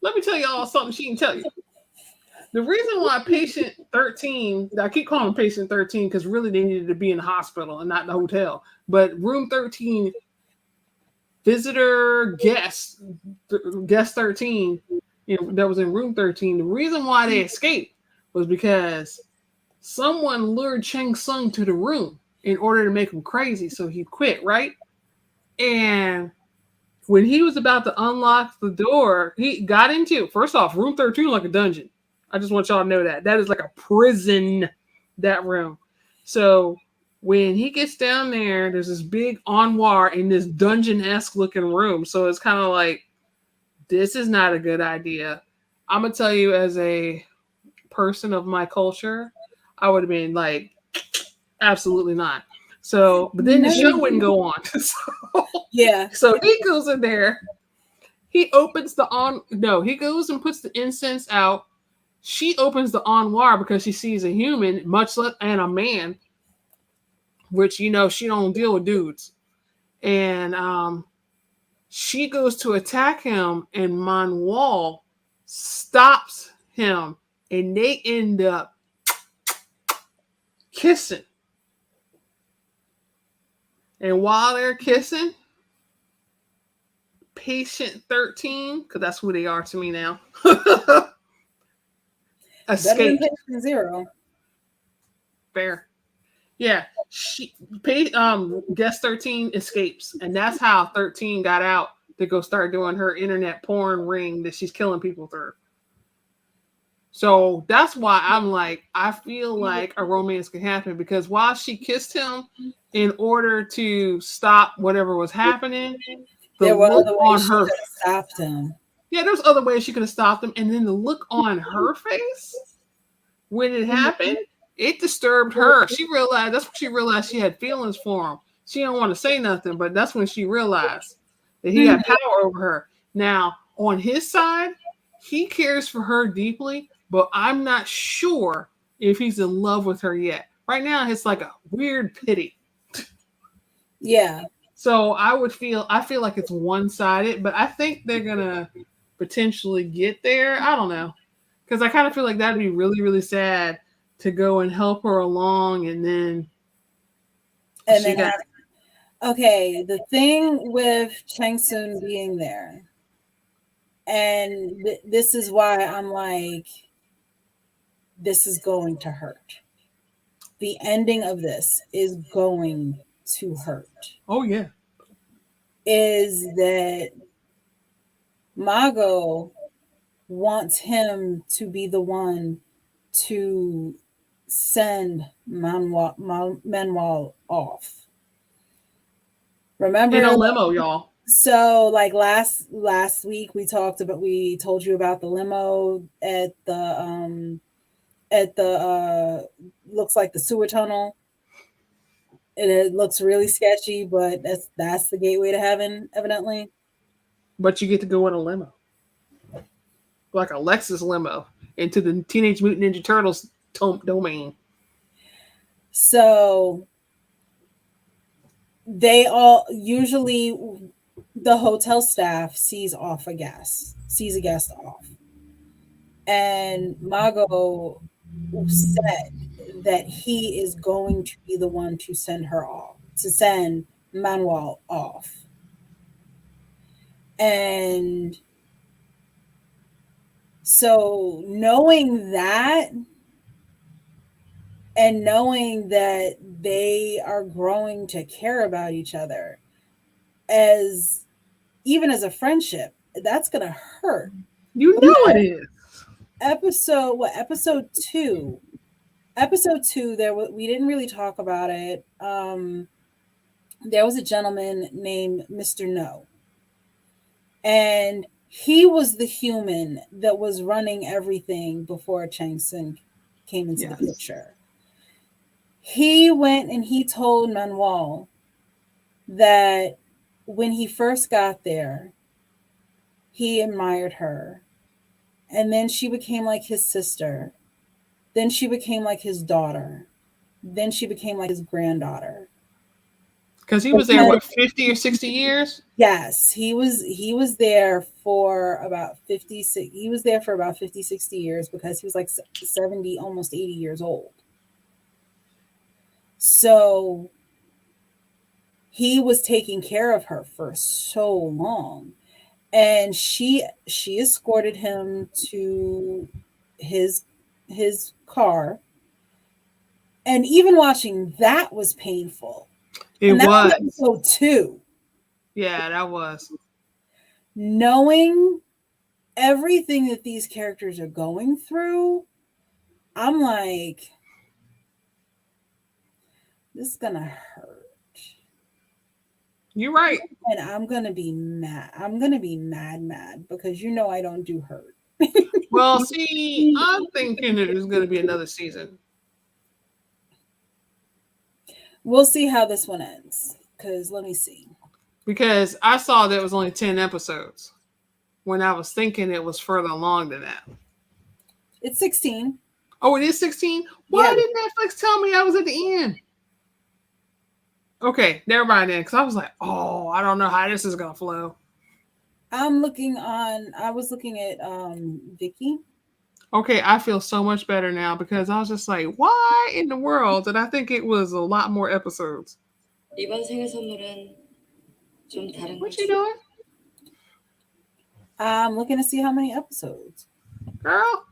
let me tell y'all something she can tell you. The reason why patient 13, I keep calling him patient 13 because really they needed to be in the hospital and not in the hotel. But room 13, visitor guest 13, that was in room 13. The reason why they escaped was because someone lured Cheng Sung to the room in order to make him crazy, so he quit, right? And when he was about to unlock the door, he got into, first off, room 13 like a dungeon. I just want y'all to know that. That is like a prison, that room. So when he gets down there, there's this big armoire in this dungeon-esque looking room. So it's kind of like, this is not a good idea. I'm going to tell you, as a person of my culture, I would have been like, absolutely not. So, but then the show wouldn't go on. Yeah. So he goes in there. He opens the on. No, he goes and puts the incense out. She opens the armoire because she sees a human, much less and a man, which she don't deal with dudes. And she goes to attack him, and Manuel stops him, and they end up kissing. And while they're kissing, patient 13, because that's who they are to me now, Better than escaped. patient zero. Fair. Yeah. Guest 13 escapes. And that's how 13 got out to go start doing her internet porn ring that she's killing people through. So that's why I'm like, I feel like a romance could happen, because while she kissed him in order to stop whatever was happening, the There were look other on ways she her, could have stopped him. yeah, there's other ways she could have stopped him. And then the look on her face when it happened, it disturbed her. She realized, that's when she realized she had feelings for him. She didn't want to say nothing, but that's when she realized that he had power over her. Now, on his side, he cares for her deeply, but I'm not sure if he's in love with her yet. Right now, it's like a weird pity. Yeah. So I feel like it's one-sided, but I think they're gonna potentially get there. I don't know. Because I kind of feel like that'd be really, really sad to go and help her along, and then And she then got. okay, the thing with Chang Sun being there, and this is why I'm like, this is going to hurt. The ending of this is going to hurt. Oh yeah. Is that Mago wants him to be the one to send Manuel off. In Remember, a limo, y'all. so like last week we told you about the limo at the looks like the sewer tunnel, and it looks really sketchy, but that's the gateway to heaven, evidently. But you get to go in a limo, like a Lexus limo, into the Teenage Mutant Ninja Turtles domain. So they all usually the hotel staff sees a guest off, and Mago said that he is going to be the one to send Manuel off. And so knowing that, and knowing that they are growing to care about each other, as even as a friendship, that's going to hurt. You know it is. Episode 2. Episode 2, we didn't really talk about it. There was a gentleman named Mr. No, and he was the human that was running everything before Chang Sun came into the picture. He went and he told Manuel that when he first got there, he admired her. And then she became like his sister. Then she became like his daughter. Then she became like his granddaughter. Because he was there, what, 50 or 60 years? Yes, he was there for about 56. He was there for about 50, 60 years because he was like 70, almost 80 years old. So he was taking care of her for so long. And she escorted him to his car. And even watching that was painful. It and that was. Episode 2. Yeah, that was. Knowing everything that these characters are going through, I'm like, this is gonna hurt. You're right. And I'm gonna be mad. I'm gonna be mad because I don't do hurt. Well, see, I'm thinking that there's going to be another season. We'll see how this one ends. Because let me see. Because I saw that it was only 10 episodes when I was thinking it was further along than that. It's 16. Oh, it is 16? Why didn't Netflix tell me I was at the end? Okay, never mind then. Because I was like, oh, I don't know how this is going to flow. I was looking at Vicky. Okay, I feel so much better now because I was just like, why in the world did I think it was a lot more episodes? 이번 생일 선물은 좀 다른 What you doing? I'm looking to see how many episodes. Girl.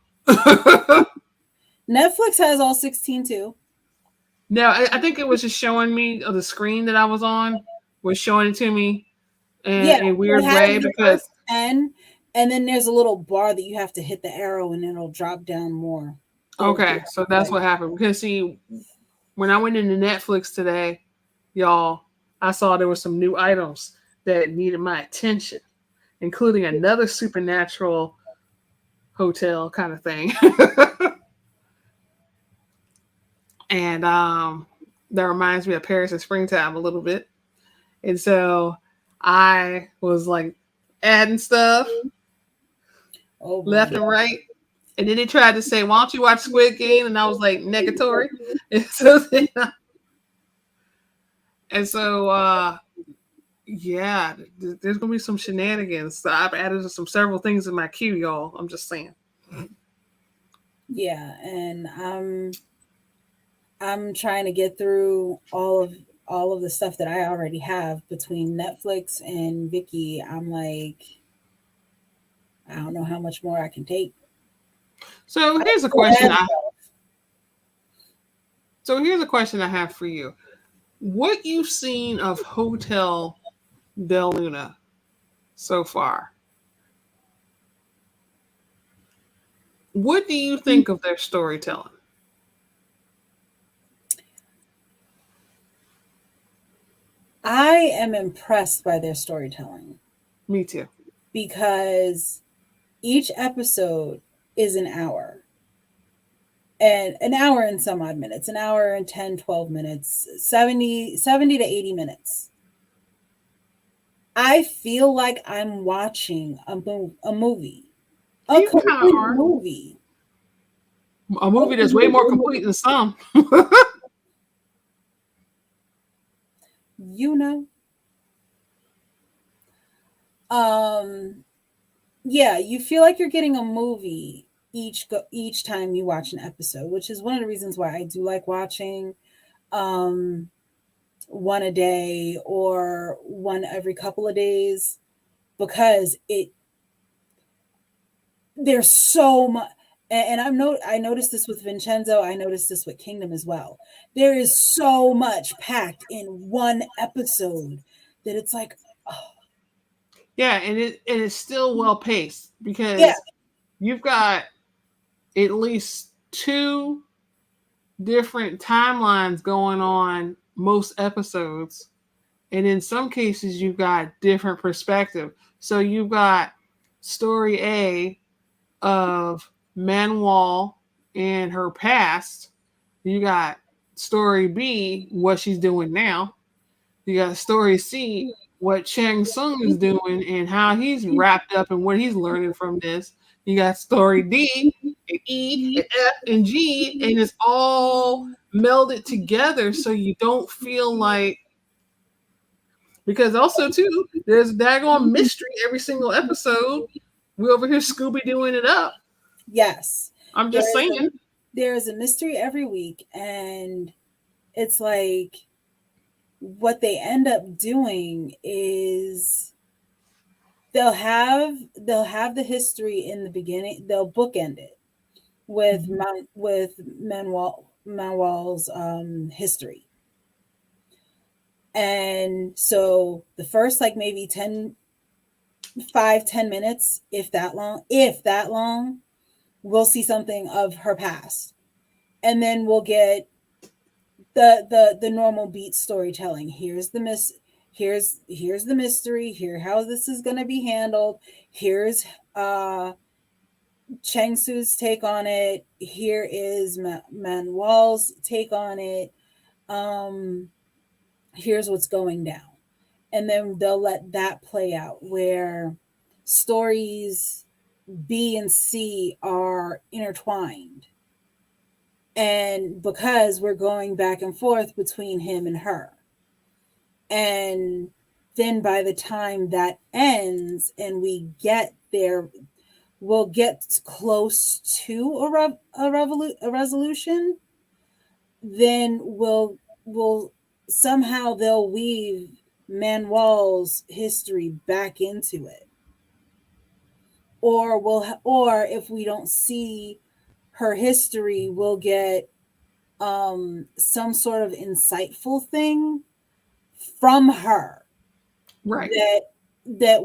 Netflix has all 16 too. No, I think it was just showing me the screen that I was on was showing it to me in a weird way because 10, and then there's a little bar that you have to hit the arrow and it'll drop down more. Okay, so that's what happened. Because see, when I went into Netflix today, y'all, I saw there were some new items that needed my attention, including another supernatural hotel kind of thing. And that reminds me of Paris in springtime a little bit. And so I was like adding stuff left and right. And then they tried to say, why don't you watch Squid Game? And I was like, negatory. And so, yeah, there's going to be some shenanigans. So I've added several things in my queue, y'all. I'm just saying. Yeah, and I'm trying to get through all of the stuff that I already have between Netflix and Vicky. I'm like, I don't know how much more I can take. So here's a question I have for you. What you've seen of Hotel Del Luna so far? What do you think of their storytelling? I am impressed by their storytelling. Me too. Because each episode is an hour. And an hour and some odd minutes, an hour and 10, 12 minutes, 70 to 80 minutes. I feel like I'm watching a movie. A complete movie. A movie that's way more complete than some. Yeah, you feel like you're getting a movie each time you watch an episode, which is one of the reasons why I do like watching one a day or one every couple of days, because there's so much. And I noticed this with Vincenzo. I noticed this with Kingdom as well. There is so much packed in one episode that it's like, oh. Yeah, and it's still well paced because you've got at least two different timelines going on most episodes. And in some cases, you've got different perspective. So you've got story A of Manuel and her past. You got story B, what she's doing now. You got story C, what Chang Sung is doing and how he's wrapped up and what he's learning from this. You got story D and E and F and G, and it's all melded together so you don't feel like, because also too, there's a daggone mystery every single episode. We over here Scooby doing it up. Yes. I'm just saying. There's a mystery every week, and it's like what they end up doing is they'll have the history in the beginning. They'll bookend it with Manuel's history. And so the first like maybe 10 minutes, if that long, we'll see something of her past. And then we'll get the normal beat storytelling. Here's the mystery, here how this is going to be handled. Here's Chang Su's take on it. Here is Manuel's take on it. Here's what's going down. And then they'll let that play out where stories B and C are intertwined. And because we're going back and forth between him and her. And then by the time that ends and we get there, we'll get close to a resolution. Then we'll somehow they'll weave Manuel's history back into it. Or if we don't see her history, we'll get some sort of insightful thing from her, right? That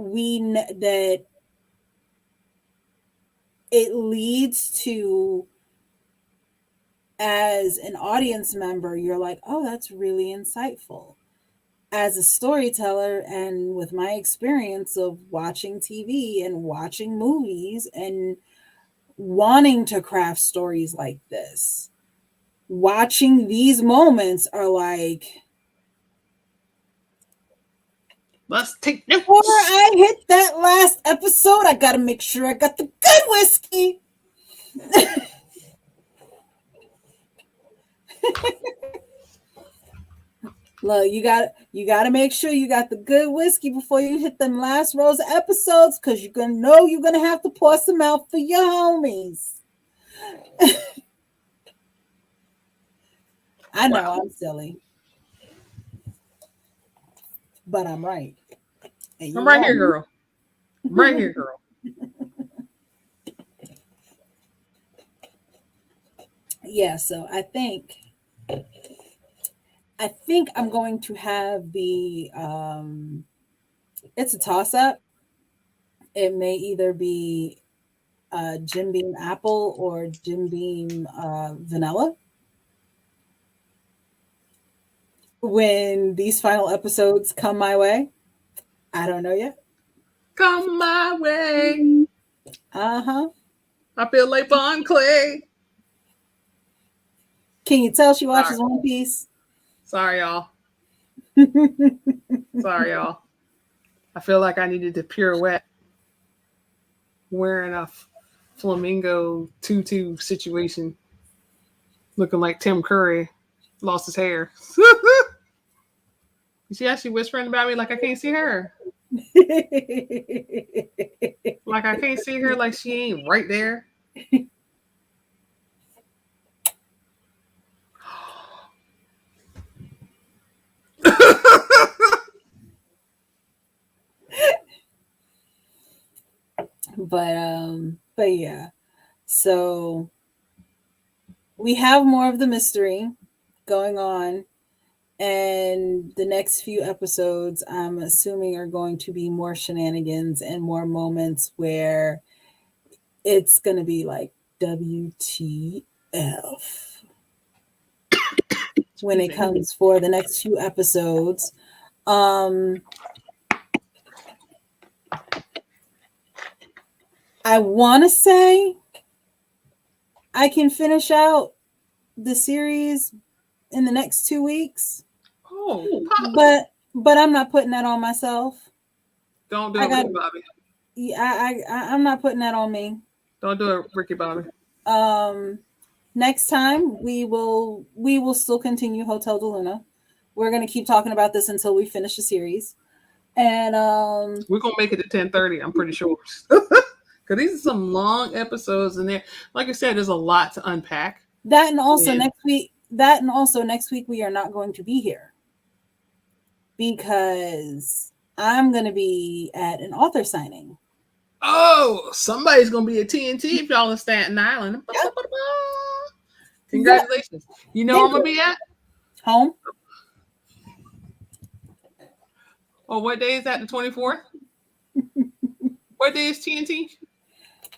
it leads to, as an audience member, you're like, oh, that's really insightful. As a storyteller, and with my experience of watching TV and watching movies and wanting to craft stories like this, watching these moments are like, let's take notes. Before I hit that last episode, I gotta make sure I got the good whiskey. Look, you gotta make sure you got the good whiskey before you hit them last rows of episodes, because you're gonna have to pour some out for your homies. I know, wow. I'm silly, but I'm right. I'm right here, girl. I'm right here, girl. Yeah, so I think I'm going to have the it's a toss-up. It may either be Jim Beam apple or Jim Beam vanilla. When these final episodes come my way, I don't know yet. Come my way. Uh-huh. I feel like Bon Clay. Can you tell she watches One Piece? Sorry, y'all. Sorry, y'all. I feel like I needed to pirouette wearing a flamingo tutu situation, looking like Tim Curry lost his hair. You see how she whispering about me like I can't see her? Like I can't see her, like she ain't right there. But yeah. So we have more of the mystery going on. And the next few episodes, I'm assuming, are going to be more shenanigans and more moments where it's gonna be like WTF when it comes for the next few episodes. I want to say I can finish out the series in the next 2 weeks. Oh, but I'm not putting that on myself. don't do it, Ricky Bobby. Yeah, I'm not putting that on me. Don't do it, Ricky Bobby. Next time we will still continue Hotel de Luna. We're gonna keep talking about this until we finish the series, and we're gonna make it to 10:30. I'm pretty sure, because these are some long episodes in there. Like I said, there's a lot to unpack. That and also next week we are not going to be here because I'm gonna be at an author signing. Oh, somebody's gonna be at TNT if y'all in Staten Island. Yep. Congratulations. Yep. You know I'm gonna be at home. Oh, what day is that? The 24th? What day is TNT?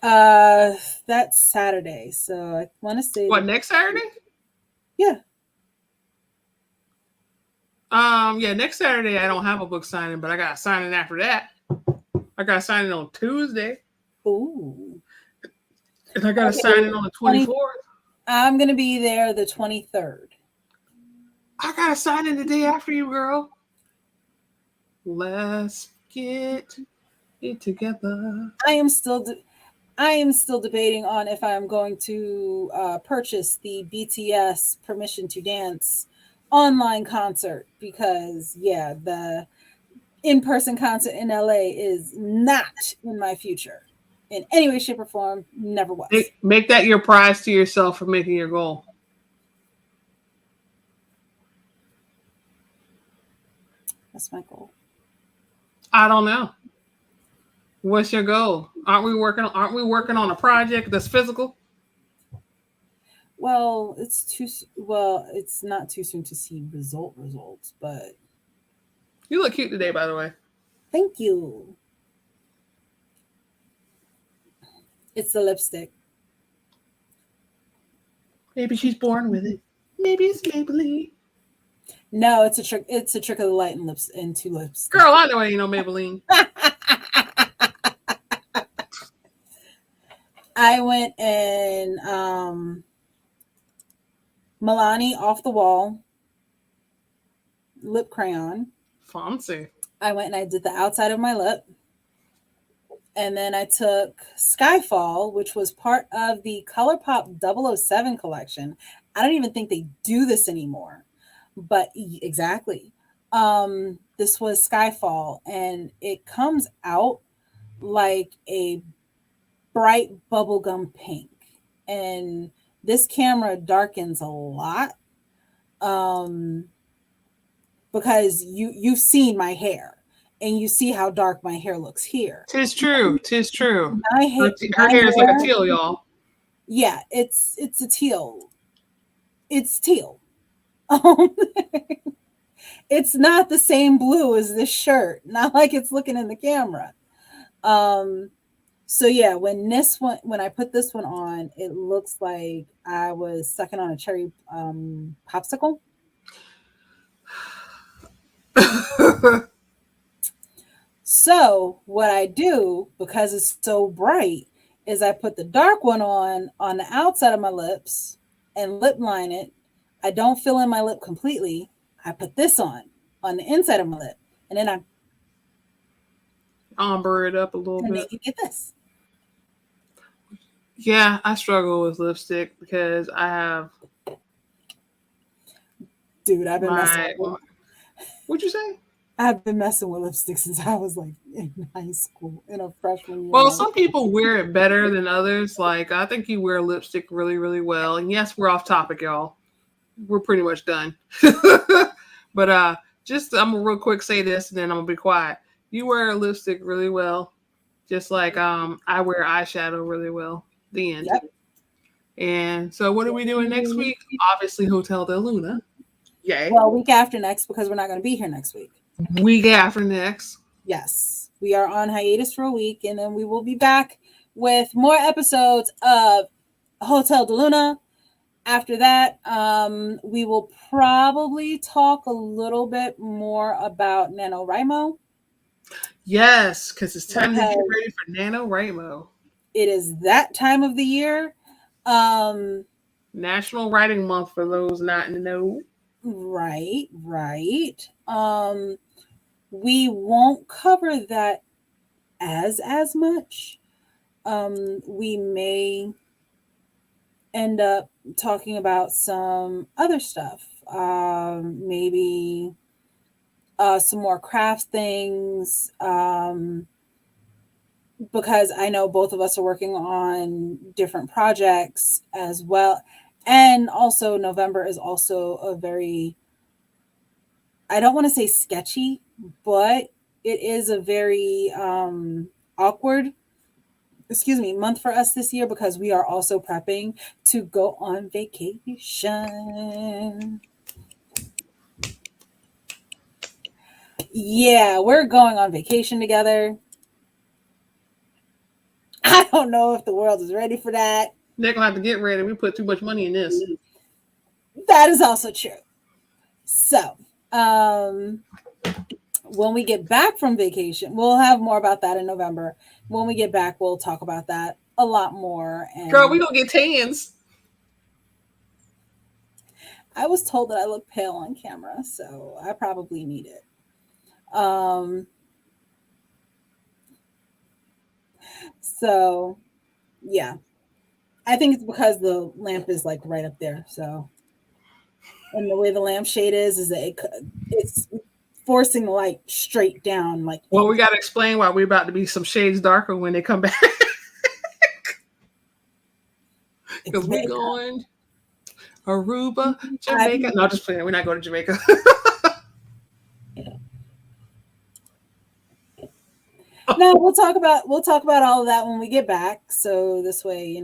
That's Saturday. So I want to say next Saturday? Yeah. Yeah, next Saturday I don't have a book signing, but I got a signing after that. I got a signing on Tuesday. Ooh. And I got a signing on the 24th. I'm gonna be there the 23rd. I got a signing the day after you, girl. Let's get it together. I am still debating on if I'm going to purchase the BTS Permission to Dance online concert because the in-person concert in LA is not in my future in any way, shape, or form. Never was. Make that your prize to yourself for making your goal. That's my goal. I don't know. What's your goal? Aren't we working on a project that's physical? Well, it's not too soon to see results, but you look cute today, by the way. Thank you. It's the lipstick. Maybe she's born with it. Maybe it's Maybelline. No, it's a trick. It's a trick of the light and lips and two lips. Girl, I know it ain't no Maybelline. I went and Milani Off the Wall lip crayon. Fancy. I went and I did the outside of my lip. And then I took Skyfall, which was part of the ColourPop 007 collection. I don't even think they do this anymore. But exactly. This was Skyfall, and it comes out like a bright bubblegum pink. And this camera darkens a lot. Because you've seen my hair. And you see how dark my hair looks here. Tis true. Her hair is like a teal, y'all. Yeah, it's a teal. It's teal. It's not the same blue as this shirt. Not like it's looking in the camera. So yeah, when I put this one on, it looks like I was sucking on a cherry popsicle. So what I do, because it's so bright, is I put the dark one on the outside of my lips and lip line it. I don't fill in my lip completely. I put this on the inside of my lip, and then I ombre it up a little bit. And then you get this. Yeah, I struggle with lipstick because I have. Dude, I've been messing. What'd you say? I've been messing with lipstick since I was like in high school, in a freshman year. Well, some people wear it better than others. Like, I think you wear lipstick really, really well. And yes, we're off topic, y'all. We're pretty much done. But I'm gonna real quick say this, and then I'm gonna be quiet. You wear lipstick really well, just like I wear eyeshadow really well. The end. Yep. And so, what are we doing next week? Obviously, Hotel de Luna. Yay. Well, week after next, because we're not going to be here next week. Week after next. Yes. We are on hiatus for a week, and then we will be back with more episodes of Hotel de Luna. After that, we will probably talk a little bit more about NaNoWriMo. Yes, because it's time to get Because ready for NaNoWriMo. it is that time of the year. National Writing Month for those not in the know. Right. We won't cover that as much. We may end up talking about some other stuff. Maybe some more craft things. Because I know both of us are working on different projects as well. And also, November is also a very, I don't want to say sketchy, but it is a very awkward, month for us this year because we are also prepping to go on vacation. Yeah, we're going on vacation together. I don't know if the world is ready for that. They're gonna have to get ready. We put too much money in this. That is also true. So, when we get back from vacation, we'll have more about that in November. When we get back, we'll talk about that a lot more. And Girl, we gonna get tans. I was told that I look pale on camera, so I probably need it. So yeah, I think it's because the lamp is like right up there. So, and the way the lampshade is that it's forcing the light straight down. Like, Well, we gotta explain why we're about to be some shades darker when they come back. Because we're going Aruba, Jamaica. No, just playing. We're not going to Jamaica. No, we'll talk about all of that when we get back. So this way,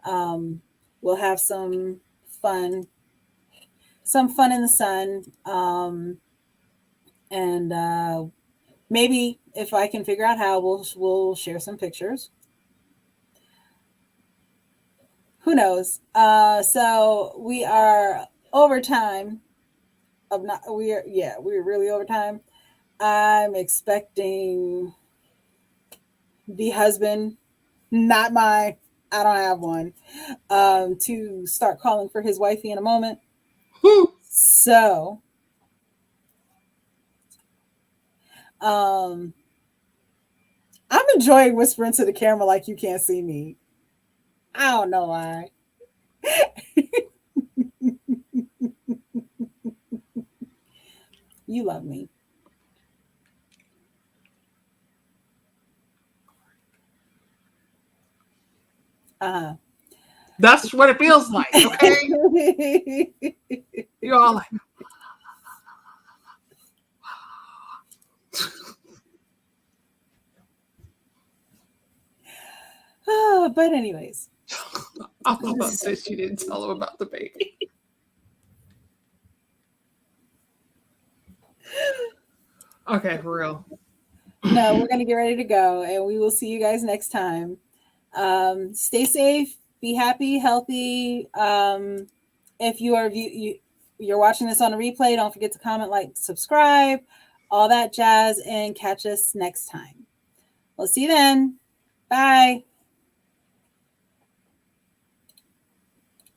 we'll have some fun in the sun. And maybe if I can figure out how, we'll share some pictures. Who knows? So we are over time. We're really over time. I'm expecting the husband, not mine, I don't have one, to start calling for his wifey in a moment. So, I'm enjoying whispering to the camera like you can't see me. I don't know why. You love me. That's what it feels like, okay? You're all like, but anyways. I was about to say she didn't tell him about the baby. Okay, for real. No, we're going to get ready to go, and we will see you guys next time. Stay safe, be happy, healthy. If you're watching this on a replay, don't forget to comment, like, subscribe, all that jazz, and catch us next time. We'll see you then. Bye.